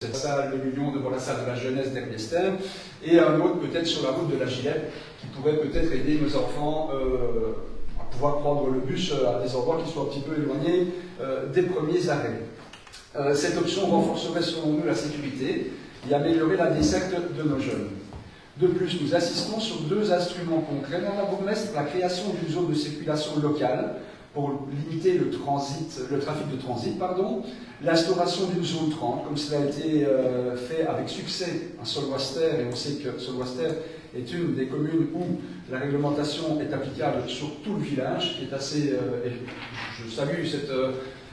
cette salle de l'Union devant la salle de la jeunesse d'Herbiester, et un autre peut-être sur la route de la Gillette, qui pourrait peut-être aider nos enfants à pouvoir prendre le bus à des endroits qui soient un petit peu éloignés des premiers arrêts. Cette option renforcerait selon nous la sécurité et améliorerait la desserte de nos jeunes. De plus, nous assistons sur deux instruments concrets dans la bourgmestre, la création d'une zone de circulation locale pour limiter le trafic de transit, l'instauration d'une zone 30, comme cela a été fait avec succès à Solwasters, et on sait que Solwasters est une des communes où la réglementation est applicable sur tout le village, qui est assez... je salue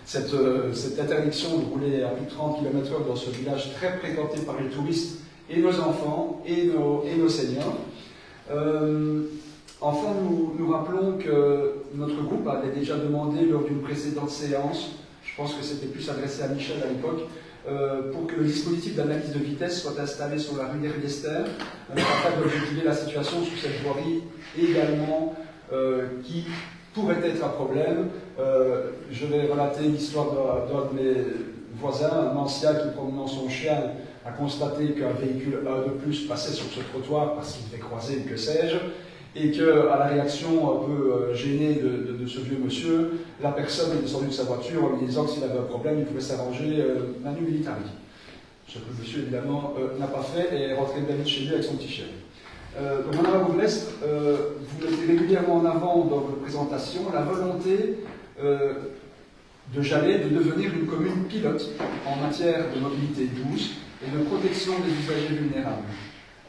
cette interdiction de rouler à plus de 30 km/h dans ce village très fréquenté par les touristes et nos enfants et nos seniors. Enfin, nous rappelons que notre groupe avait déjà demandé lors d'une précédente séance, je pense que c'était plus adressé à Michel à l'époque, pour que le dispositif d'analyse de vitesse soit installé sur la rue d'Herbiester, afin d'objectiver la situation sur cette voirie également qui pourrait être un problème. Je vais relater l'histoire d'un de mes voisins, un ancien qui, promenant son chien, a constaté qu'un véhicule de plus passait sur ce trottoir parce qu'il devait croiser, que sais-je, et qu'à la réaction un peu gênée de ce vieux monsieur, la personne est descendue de sa voiture en lui disant que s'il avait un problème, il pouvait s'arranger manu militari. Ce que le monsieur, évidemment, n'a pas fait et est rentré bien vite chez lui avec son petit chien. Donc, Madame la bourgmestre, vous mettez régulièrement en avant dans votre présentation la volonté de Jalais de devenir une commune pilote en matière de mobilité douce et de protection des usagers vulnérables.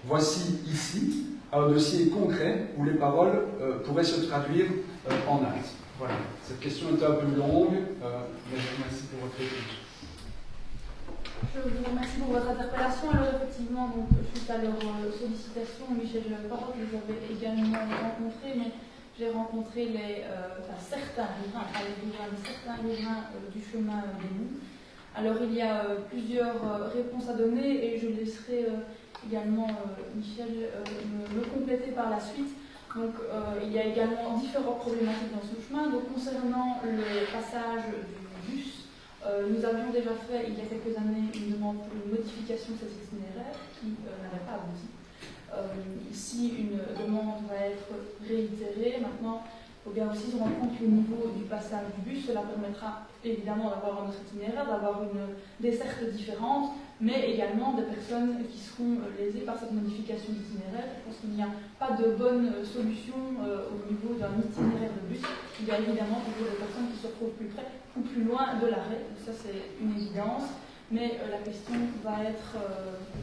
Voici ici un dossier concret où les paroles pourraient se traduire en actes. Voilà. Cette question est un peu longue, mais je vous remercie pour votre écoute. Je vous remercie pour votre interpellation. Alors effectivement, donc, suite à leur sollicitation, Michel Parot les avait également rencontrés, mais j'ai rencontré certains riverains, pas les riverains, mais certains riverains du chemin des Mous. Alors il y a plusieurs réponses à donner et je laisserai également Michel me compléter par la suite. Donc il y a également différentes problématiques dans ce chemin. Donc concernant le passage du bus, nous avions déjà fait il y a quelques années une demande pour une modification de cet itinéraire qui n'avait pas abouti. Ici, une demande va être réitérée. Maintenant, il faut bien aussi se rendre compte qu'au niveau du passage du bus, cela permettra évidemment d'avoir un autre itinéraire, d'avoir une desserte différente, mais également des personnes qui seront lésées par cette modification d'itinéraire. Je pense qu'il n'y a pas de bonne solution au niveau d'un itinéraire de bus. Il y a évidemment toujours des personnes qui se retrouvent plus près ou plus loin de l'arrêt. Ça, c'est une évidence, mais la question va être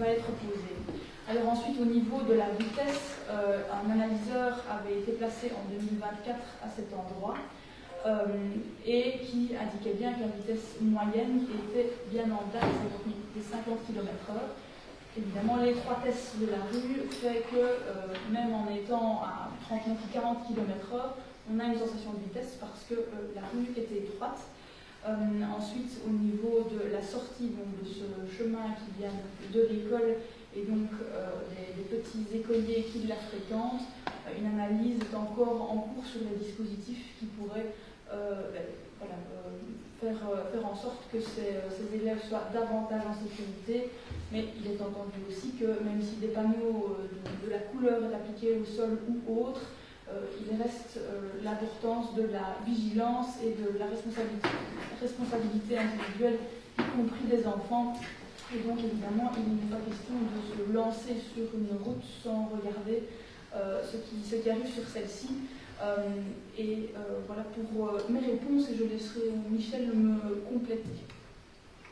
posée. Alors ensuite, au niveau de la vitesse, un analyseur avait été placé en 2024 à cet endroit et qui indiquait bien que la vitesse moyenne était bien en date des 50 km/h. Évidemment, l'étroitesse de la rue fait que même en étant à 39 ou 40 km/h, on a une sensation de vitesse parce que la rue était étroite. Ensuite, au niveau de la sortie donc, de ce chemin qui vient de l'école, et donc des petits écoliers qui la fréquentent, une analyse est encore en cours sur les dispositifs qui pourraient faire en sorte que ces élèves soient davantage en sécurité, mais il est entendu aussi que même si des panneaux de la couleur est appliquée au sol ou autre, il reste l'importance de la vigilance et de la responsabilité individuelle, y compris des enfants. Et donc, évidemment, il n'est pas question de se lancer sur une route sans regarder ce qui arrive sur celle-ci. Voilà pour mes réponses, et je laisserai Michel me compléter.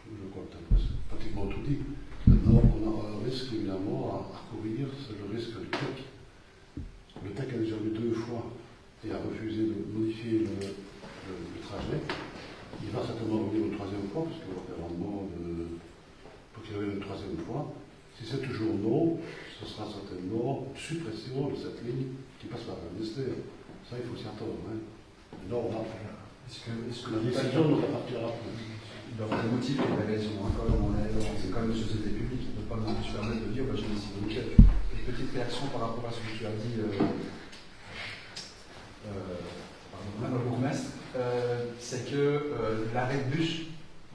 Je crois que tu as pratiquement tout dit. Maintenant, on a un risque, évidemment, à courir, c'est le risque du TEC. Le TEC a déjà vu 2 fois et a refusé de modifier le trajet. Il va certainement revenir une 3e fois, parce qu'il va faire un demande pour qu'il revienne une 3e fois. Si c'est toujours non, ce sera certainement une suppression de cette ligne qui passe par Herbiester. Ça, il faut s'y attendre. Hein. Non, est-ce que la décision nous appartiendra plus? Il doit y avoir des motifs et des raisons. Hein. C'est quand même une société publique qui ne peut pas nous permettre de dire j'ai décidé. Donc, une petite réaction par rapport à ce que tu as dit, Madame la bourgmestre, c'est que l'arrêt de bus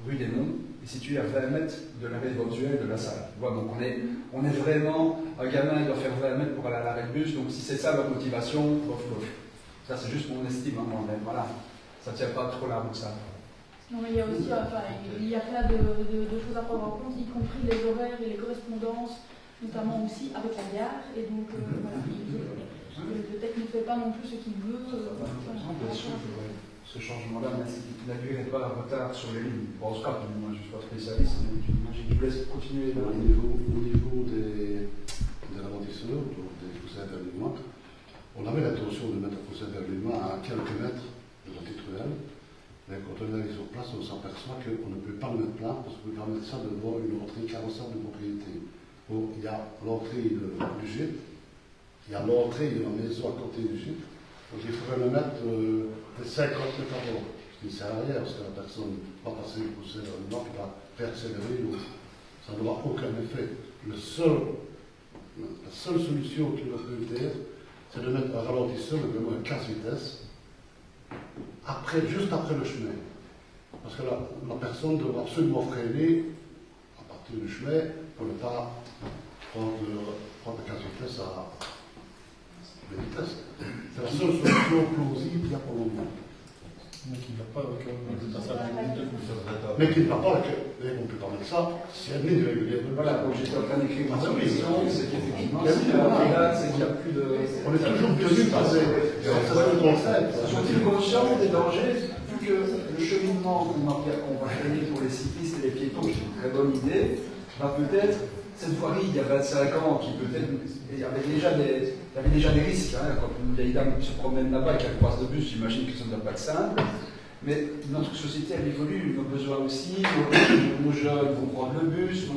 rue des Monts est situé à 20 mètres de l'arrêt éventuel de la salle. Tu vois, donc on est vraiment, un gamin doit faire 20 mètres pour aller à l'arrêt de bus, donc si c'est ça leur motivation, bof, bof. Ça c'est juste mon estime, hein, moi-même, voilà. Ça ne tient pas trop la route, ça. Non, mais il y a aussi, il y a plein de choses à prendre en compte, y compris les horaires et les correspondances, notamment aussi avec la gare, et donc voilà, le TEC ne fait pas non plus ce qu'il veut. Bien sûr, ce changement-là n'induirait pas un retard sur les lignes. Bon, je crois que moi je ne suis pas spécialiste, mais je vous laisse continuer. Au niveau des ralentisseurs, donc des poussins d'alignement, on avait l'intention de mettre un poussin d'alignement à quelques mètres de la petite ruelle, mais quand on est allé sur place, on s'aperçoit qu'on ne peut pas le mettre plat, parce qu'on peut pas mettre ça devant une entrée carrossable de propriété. Donc, il y a l'entrée du gîte, il y a l'entrée de la maison à côté du gîte, donc il faudrait le mettre de 50 mètres avant. Ce qui ne sert à rien, parce que la personne va passer le poussin d'alignement, qui va persévérer, donc ça n'aura aucun effet. La seule solution qui va peut être, c'est de mettre un ralentisseur, vraiment un casse-vitesse, juste après le chemin. Parce que la personne devra absolument freiner à partir du chemin pour ne pas prendre le casse-vitesse à la vitesse. C'est la seule solution plausible qu'il y a pour le moment. Mais qui ne va pas avec le passage de Mais qui ne va pas avec. On ne peut pas mettre ça si elle est régulière. Voilà, donc j'étais en train d'écrire ma question, c'est qu'effectivement, c'est qu'il n'y a plus de. On est toujours tenu par ces concepts. Sont-ils conscients des dangers, vu que le cheminement qu'on va créer pour les cyclistes et les piétons, c'est une très bonne idée, va peut-être, cette voirie, il y a 25 ans, qui peut-être, il y avait déjà des risques, hein, quand une vieille dame se promène là-bas et qu'elle croise de bus, j'imagine que ça ne doit pas être simple. Mais notre société, elle évolue, nos besoins aussi, nos jeunes vont prendre le bus,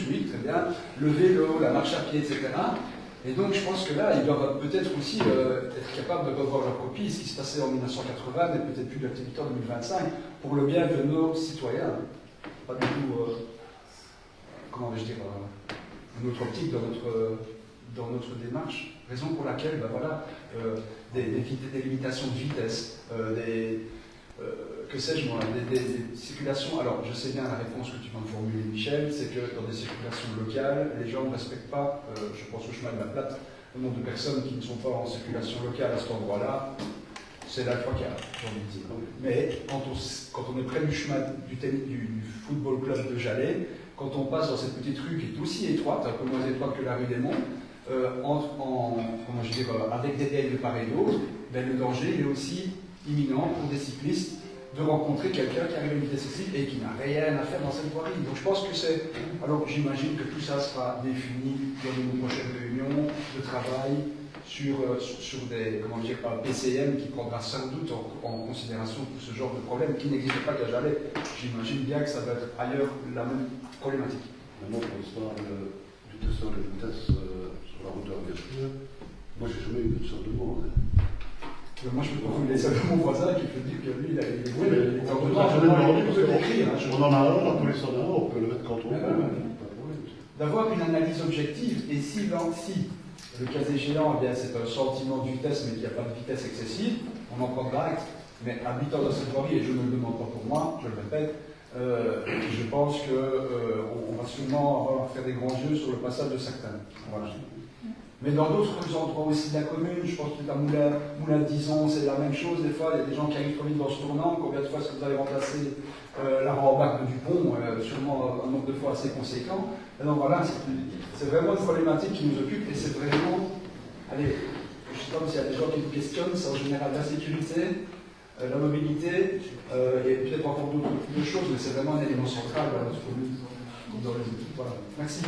oui, très bien, le vélo, la marche à pied, etc. Et donc je pense que là, ils doivent peut-être aussi être capables de revoir leur copie, ce qui se passait en 1980 n'est peut-être plus d'activité en 2025, pour le bien de nos citoyens. Pas du tout, comment vais-je dire, notre optique dans notre démarche. Raison pour laquelle, ben voilà, des limitations de vitesse, que sais-je moi, des circulations. Alors, je sais bien la réponse que tu viens de formuler, Michel, c'est que dans des circulations locales, les gens ne respectent pas, je pense au chemin de la Plate, le nombre de personnes qui ne sont pas en circulation locale à cet endroit-là, c'est la fois qu'il y a, j'ai envie de dire. Mais quand on est près du chemin du football club de Jalais, quand on passe dans cette petite rue qui est aussi étroite, un peu moins étroite que la rue des Monts, avec des haies de part et d'autre, ben, le danger est aussi imminent pour des cyclistes de rencontrer quelqu'un qui arrive à une vitesse excessive et qui n'a rien à faire dans cette voirie. Donc je pense que c'est... Alors j'imagine que tout ça sera défini dans une prochaine réunion de travail sur des PCM qui prendra sans doute en considération tout ce genre de problème qui n'existe pas qu'à Jalais. J'imagine bien que ça va être ailleurs la même problématique. Maintenant, pour l'histoire du testeur de vitesse sur la route de la Gâcheux, moi j'ai jamais eu de sorte de mot. Moi, je peux pas vous laisser mon voisin qui peut dire que lui, il a été oui, mais on en a un, la police en a un, on peut le mettre quand on veut. D'avoir une analyse objective, et si le cas échéant, eh bien, c'est un sentiment de vitesse, mais qu'il n'y a pas de vitesse excessive, on en prendra acte. Mais habitant dans cette voirie, et je ne le demande pas pour moi, je le répète, je pense qu'on va sûrement faire des grands yeux sur le passage de certains. Voilà. Mais dans d'autres endroits aussi de la commune, je pense que à Moulin Dizon, c'est la même chose. Des fois, il y a des gens qui arrivent trop vite dans ce tournant. Combien de fois est-ce que vous avez remplacé la rembarque de Dupont sûrement un nombre de fois assez conséquent. Et donc voilà, c'est vraiment une problématique qui nous occupe et c'est vraiment. Allez, je ne sais pas s'il y a des gens qui nous questionnent, c'est en général la sécurité, la mobilité et peut-être encore d'autres choses, mais c'est vraiment un élément central dans notre commune. Voilà, merci.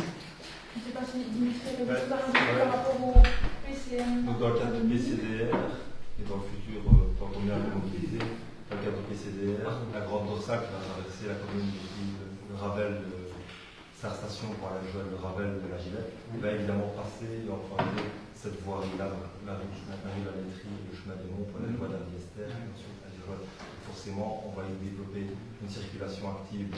Je ne sais pas si Dimitri avait des choses à rajouter par rapport au PCM. Donc dans le cadre du PCDR, et dans le futur, tant qu'on est à la mobilité, dans le cadre du PCDR, la grande dorsale qui va traverser la commune de Ravel, sa station pour aller jouer le Ravel de la Gillette, va évidemment passer et emprunter cette voie-là, la rue à la laiterie, le chemin des Monts pour la voie d'Ardiester, et ensuite à Gérol. Forcément, on va y développer une circulation active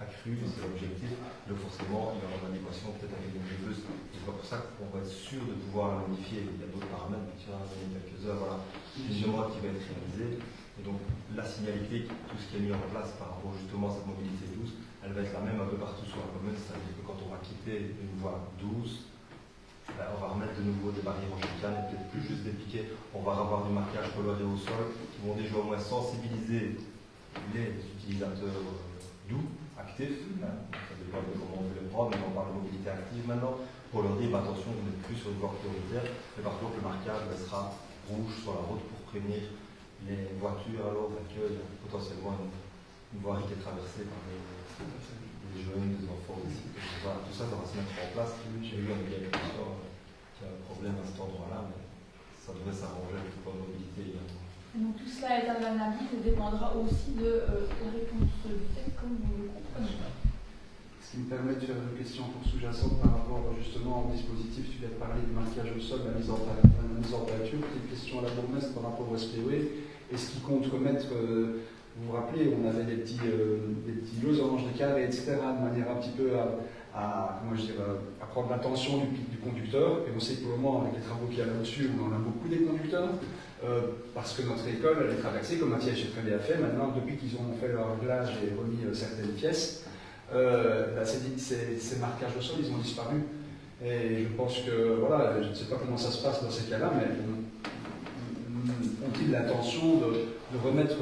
accrue, c'est l'objectif. Donc forcément, il y aura une adéquation peut-être avec une riveuse. C'est pas pour ça qu'on va être sûr de pouvoir la modifier. Il y a d'autres paramètres, mais tu vas donner quelques heures. Voilà, une demande qui va être réalisée. Et donc la signalité, tout ce qui est mis en place par rapport justement à cette mobilité douce, elle va être la même un peu partout sur la commune, c'est-à-dire que quand on va quitter une voie douce, on va remettre de nouveau des barrières en chicane et peut-être plus juste des piquets. On va avoir du marquage coloré au sol qui vont déjà au moins sensibiliser les utilisateurs doux, actifs. Ça dépend de comment on veut les prendre, mais on parle de mobilité active maintenant, pour leur dire attention, vous n'êtes plus sur une voie prioritaire, mais par contre le marquage sera rouge sur la route pour prévenir les voitures alors qu'il y a potentiellement une voirie qui est traversée par des jeunes, des enfants aussi. Voilà, tout ça, ça va se mettre en place. J'ai eu un gars qui a un problème à cet endroit-là, mais ça devrait s'arranger avec le plan de mobilité également. Donc tout cela est à l'analyse et dépendra aussi de la réponse du texte, comme vous le comprenez. Ce qui me permet de faire une question pour sous-jacente par rapport justement au dispositif, tu viens de parler du marquage au sol, la mise en peinture, petite question à la bourgmestre par rapport au SPOE. Est-ce qu'il compte remettre, vous vous rappelez, on avait des petits losanges de carré, etc., de manière un petit peu à prendre l'attention du conducteur. Et on sait que pour le moment, avec les travaux qu'il y a là-dessus, on en a beaucoup des conducteurs, parce que notre école, elle est traversée, comme Mathieu chez très bien fait. Maintenant, depuis qu'ils ont fait leur réglage et remis certaines pièces, ces marquages au sol, ils ont disparu. Et je pense que, voilà, je ne sais pas comment ça se passe dans ces cas-là, mais ont-ils l'intention de remettre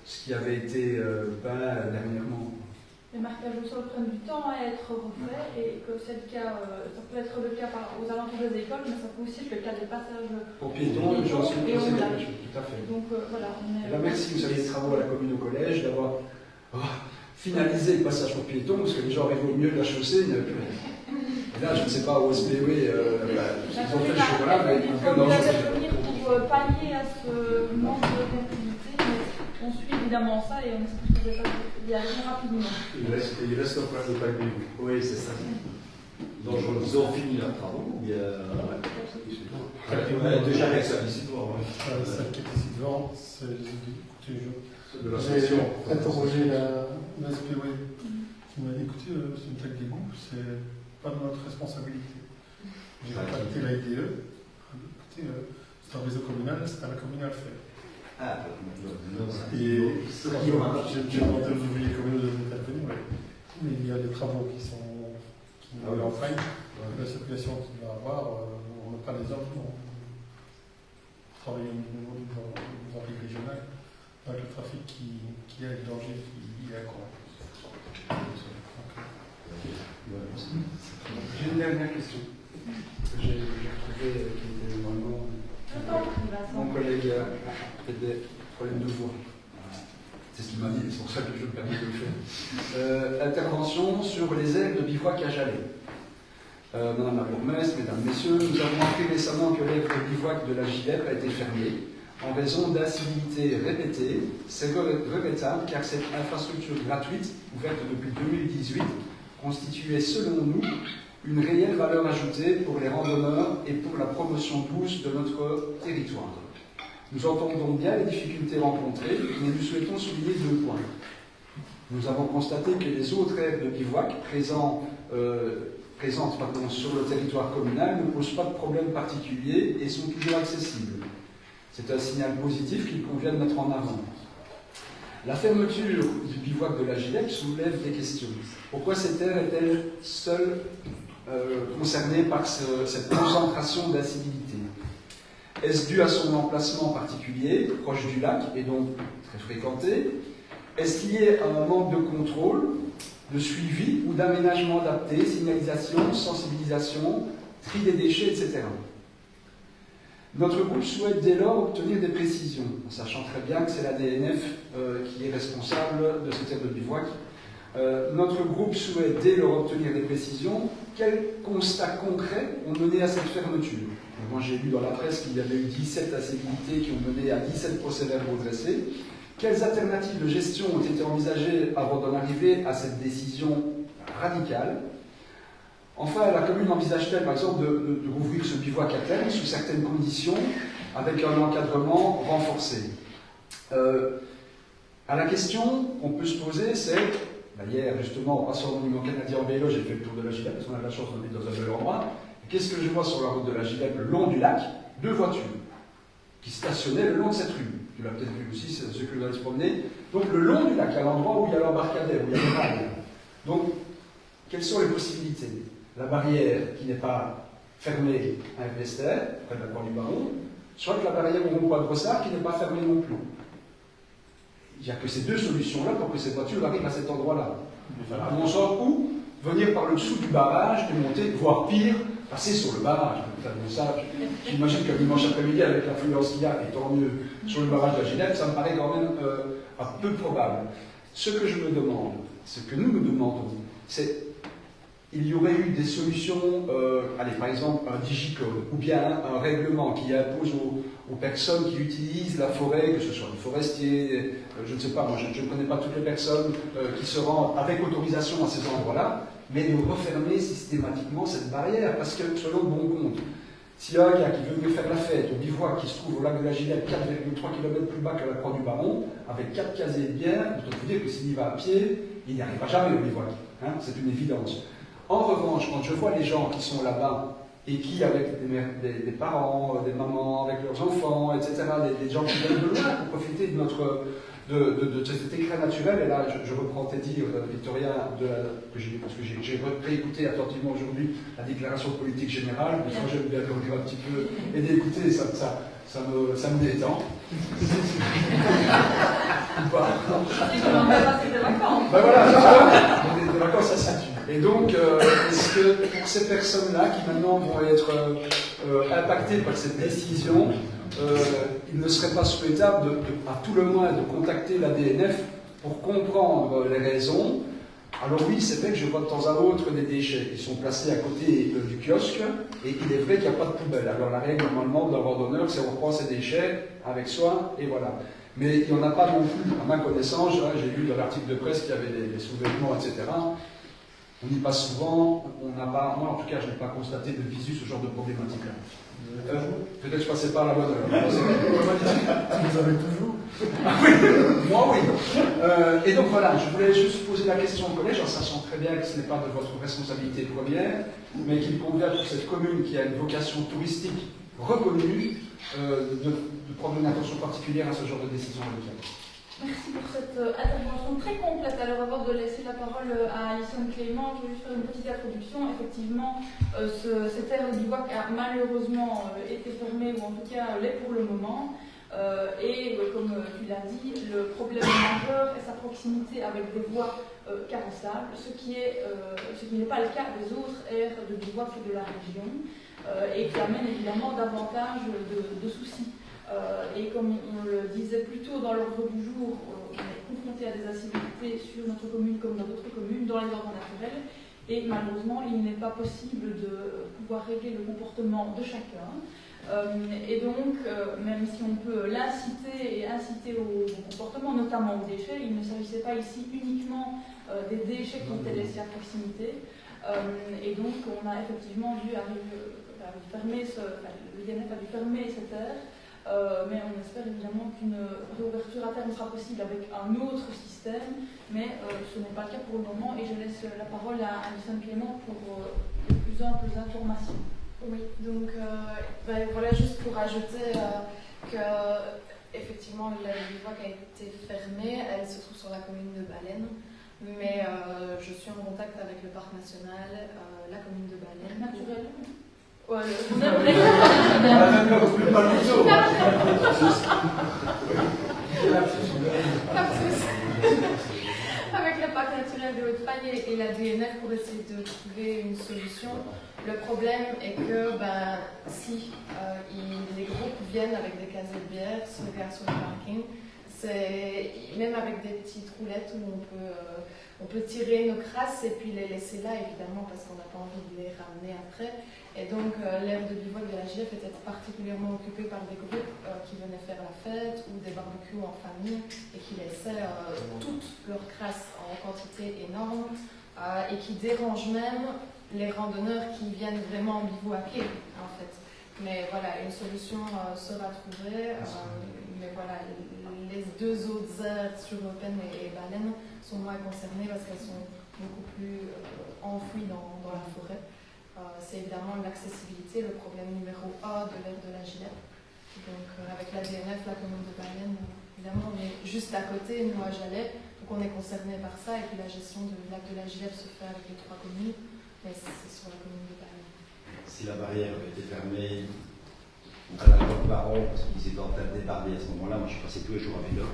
ce qui avait été peint dernièrement? Les marquages au sol prennent du temps à être refaits et que c'est le cas, ça peut être le cas aux alentours des écoles, mais ça peut aussi être le cas des passages pour piétons, j'en suis tout à fait. Donc voilà, on est. Et là, merci, vous avez des travaux à la commune au collège, d'avoir finalisé le passage pour piétons, parce que les gens arrivent au milieu de la chaussée, il n'y avait plus rien. Et là, je ne sais pas au SPOE, ils ont fait le chocolat, mais il faut intervenir pour pallier à ce manque de connectivité, mais on suit évidemment ça et on espère y arriver rapidement. Il reste un problème de timing. Oui, c'est ça. Donc, ils ont fini leurs travaux ou bien. Déjà avec ça, ici, Celle qui est ici devant, c'est De la j'ai section. interrogé la SPOE qui m'a dit écoutez, c'est une plaque d'égout, c'est pas de notre responsabilité. J'ai contacté la IDE, écoutez, c'est un réseau communal, c'est à la commune à le faire. Ah, Et j'ai demandé aux ouvriers communaux d'intervenir, mais il y a des travaux qui sont en faille. La circulation qu'il va avoir, on n'a pas les hommes pour travailler au niveau du trafic régional, avec le trafic qui est le danger qui est à quoi. J'ai une dernière question que j'ai retrouvée, qui était normalement. Mon collègue a des problèmes de voix. C'est ce qu'il m'a dit, c'est pour ça que je me permets de le faire. Intervention sur les aires de bivouac à Jalais. Madame la bourgmestre, mesdames, messieurs, nous avons appris récemment que l'aire de bivouac de la Gilette a été fermée en raison d'incivilités répétées. C'est regrettable car cette infrastructure gratuite, ouverte depuis 2018, constituait selon nous une réelle valeur ajoutée pour les randonneurs et pour la promotion douce de notre territoire. Nous entendons bien les difficultés rencontrées, mais nous souhaitons souligner 2 points. Nous avons constaté que les autres aires de bivouac présentes sur le territoire communal ne posent pas de problème particulier et sont toujours accessibles. C'est un signal positif qu'il convient de mettre en avant. La fermeture du bivouac de la Gilette soulève des questions. Pourquoi cette aire est-elle seule concernée par cette concentration d'incivilité? Est-ce dû à son emplacement particulier, proche du lac, et donc très fréquenté? Est-ce lié à un manque de contrôle, de suivi ou d'aménagement adapté, signalisation, sensibilisation, tri des déchets, etc. Notre groupe souhaite dès lors obtenir des précisions, en sachant très bien que c'est la DNF qui est responsable de cette aire de bivouac. Notre groupe souhaite dès lors obtenir des précisions. Quels constats concrets ont mené à cette fermeture? Moi j'ai lu dans la presse qu'il y avait eu 17 incivilités qui ont mené à 17 procès-verbaux dressés. Quelles alternatives de gestion ont été envisagées avant d'en arriver à cette décision radicale? Enfin, la commune envisage-t-elle, par exemple, de rouvrir ce bivouac à terme sous certaines conditions, avec un encadrement renforcé? À la question qu'on peut se poser, c'est, hier justement, en passant au monument canadien en vélo, j'ai fait le tour de la Gilette, parce qu'on a la chance d'être dans un bel endroit. Qu'est-ce que je vois sur la route de la Gilette, le long du lac? 2 voitures qui stationnaient le long de cette rue. tu l'as peut-être vu aussi, c'est ceux qui doivent se promener. Donc le long du lac, il y a l'endroit où il y a l'embarcadère, où il y a les rails. Donc, quelles sont les possibilités? La barrière qui n'est pas fermée à Invester, près de la Croix du Baron, soit que la barrière au rond-point de Brossard qui n'est pas fermée non plus. Il n'y a que ces deux solutions-là pour que ces voitures arrivent à cet endroit-là. À mon sens, ou venir par le dessous du barrage et monter, voire pire, passer sur le barrage. Ça, j'imagine que dimanche après-midi, avec l'affluence qu'il y a, et tant mieux, sur le barrage de la Ginette, ça me paraît quand même un peu probable. Ce que je me demande, ce que nous demandons, c'est il y aurait eu des solutions, allez, par exemple un digicode, ou bien un règlement qui impose aux personnes qui utilisent la forêt, que ce soit les forestiers, je ne sais pas, moi je ne connais pas toutes les personnes qui se rendent avec autorisation à ces endroits-là, mais de refermer systématiquement cette barrière, parce que selon bon compte, s'il y a un gars qui veut venir faire la fête au bivouac qui se trouve au lac de la Ginette, 4,3 km plus bas que la Croix du Baron, avec 4 casiers de bière, je dois vous dire que s'il y va à pied, il n'y arrivera jamais au bivouac. Hein, c'est une évidence. En revanche, quand je vois les gens qui sont là-bas et qui, avec des parents, des mamans, avec leurs enfants, etc., des gens qui viennent de loin pour profiter de cet écran naturel, et là je reprends tes dires, Victoria, parce que j'ai réécouté attentivement aujourd'hui la déclaration politique générale, mais moi j'aime bien le lire un petit peu et d'écouter, ça me détend. Ou pas. Ben voilà, des vacances à Saint-Denis. Et donc, est-ce que pour ces personnes-là qui maintenant vont être impactées par cette décision, il ne serait pas souhaitable, à tout le moins, de contacter la DNF pour comprendre les raisons? Alors oui, c'est vrai que je vois de temps à autre des déchets qui sont placés à côté du kiosque, et il est vrai qu'il n'y a pas de poubelle. Alors la règle, normalement, d'un randonneur, c'est on prend ses déchets avec soi, et voilà. Mais il n'y en a pas non plus, à ma connaissance. J'ai lu dans l'article de presse qu'il y avait des sous-vêtements, etc. On y passe souvent, on n'a pas, moi en tout cas, je n'ai pas constaté de visu ce genre de problématique-là. Peut-être que je passais pas à la bonne heure. Vous avez toujours? Ah oui, moi oui. Et donc voilà, je voulais juste poser la question au collège, en sachant très bien que ce n'est pas de votre responsabilité première, mais qu'il convient pour cette commune qui a une vocation touristique reconnue de prendre une attention particulière à ce genre de décision locale. Merci pour cette intervention très complète. Alors avant de laisser la parole à Alison Clément, je vais juste faire une petite introduction. Effectivement, cette aire de bivouac a malheureusement été fermée, ou en tout cas l'est pour le moment. Et comme tu l'as dit, le problème majeur est sa proximité avec des voies carrossables, ce qui n'est pas le cas des autres aires de bivouac de la région, et qui amène évidemment davantage de soucis. Et comme on le disait plus tôt dans l'ordre du jour, on est confronté à des incivilités sur notre commune comme dans d'autres communes, dans les ordres naturels, et malheureusement il n'est pas possible de pouvoir régler le comportement de chacun. Et donc, même si on peut l'inciter et inciter au comportement, notamment aux déchets, il ne s'agissait pas ici uniquement des déchets qui étaient laissés à proximité. Et donc, on a effectivement dû fermer le DNF a dû fermer cette aire. Mais on espère évidemment qu'une réouverture à terme sera possible avec un autre système, mais ce n'est pas le cas pour le moment, et je laisse la parole à Alison Clément pour les plus amples informations. Oui, donc voilà, juste pour ajouter que effectivement la bivouac a été fermée, elle se trouve sur la commune de Baleine, mais je suis en contact avec le parc national, la commune de Baleine. Naturel. Ouais, avec le parc naturel de Haute-Fagne et la DNF pour essayer de trouver une solution. Le problème est que si les groupes viennent avec des casiers de bière, se regardent sur le parking, même avec des petites roulettes où on peut tirer nos crasses et puis les laisser là, évidemment, parce qu'on n'a pas envie de les ramener après. Et donc, l'aire de bivouac de la GF peut être particulièrement occupée par des groupes qui venaient faire la fête ou des barbecues en famille et qui laissaient toutes leurs crasses en quantité énorme et qui dérangent même les randonneurs qui viennent vraiment bivouaquer, en fait. Mais voilà, une solution sera trouvée. Mais voilà, les deux autres aires sur Open et Baleine sont moins concernées parce qu'elles sont beaucoup plus enfouies dans la forêt. C'est évidemment l'accessibilité, le problème numéro 1 de l'aire de la Ginette. Donc avec la DNF, la commune de Barienne, évidemment, on est juste à côté, nous à Jalais, donc on est concerné par ça, et puis la gestion du lac de la Gilette se fait avec les 3 communes, mais c'est sur la commune de Barienne. Si la barrière avait été fermée à la Côte-Baron, parce qu'ils étaient en train de débarder à ce moment-là, moi je suis passé tous les jours à vélo,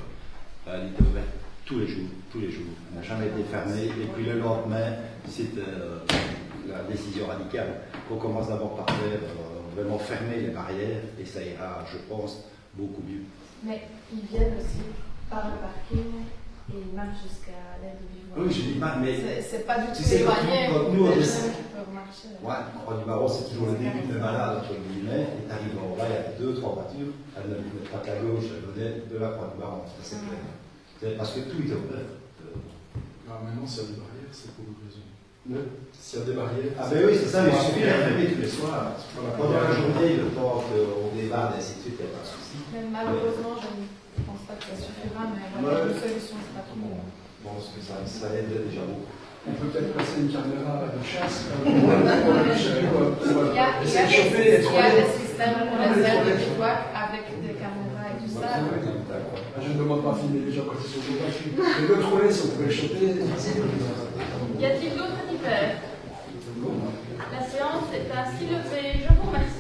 elle était ouverte tous les jours, tous les jours. Elle n'a jamais été fermée, et puis le lendemain, c'était la décision radicale qu'on commence d'abord par faire vraiment fermer les barrières, et ça ira, je pense, beaucoup mieux. Mais ils viennent aussi par le parking et ils marchent jusqu'à l'aide de Vivois. Oui, j'ai dit mal, mais C'est pas du tout tu sais, éloigné, quand nous, on des descend- gens qui peuvent marcher. ouais, Croix du Baron, c'est toujours le début de malade, entre guillemets, et t'arrives en bas, il y a 2-3 voitures, elles ne mettent pas à gauche, elles venaient de la Croix du Baron, ça c'est clair. C'est parce que tout est ouvert. Maintenant, s'il y a des barrières, c'est pour une raison. S'il y a des barrières. Ah ben oui, c'est ça, mais il suffit de la fermer tous les soirs. Pendant la journée, le temps qu'on débarde, et ainsi de suite, il n'y a pas de souci. Mais malheureusement, je ne pense pas que ça suffira, mais voilà, une solution, c'est pas tout. Je pense que ça aiderait déjà beaucoup. On peut peut-être passer une caméra de chasse pour essayer de chauffer et Il y a des systèmes pour les aides de bivouac avec des caméras et tout ça. Je ne demande pas à filmer les gens quand ils sont convaincus. Mais le troller, si on pouvait le choper. Y a-t-il d'autres hyper? La séance est ainsi levée. Je vous remercie.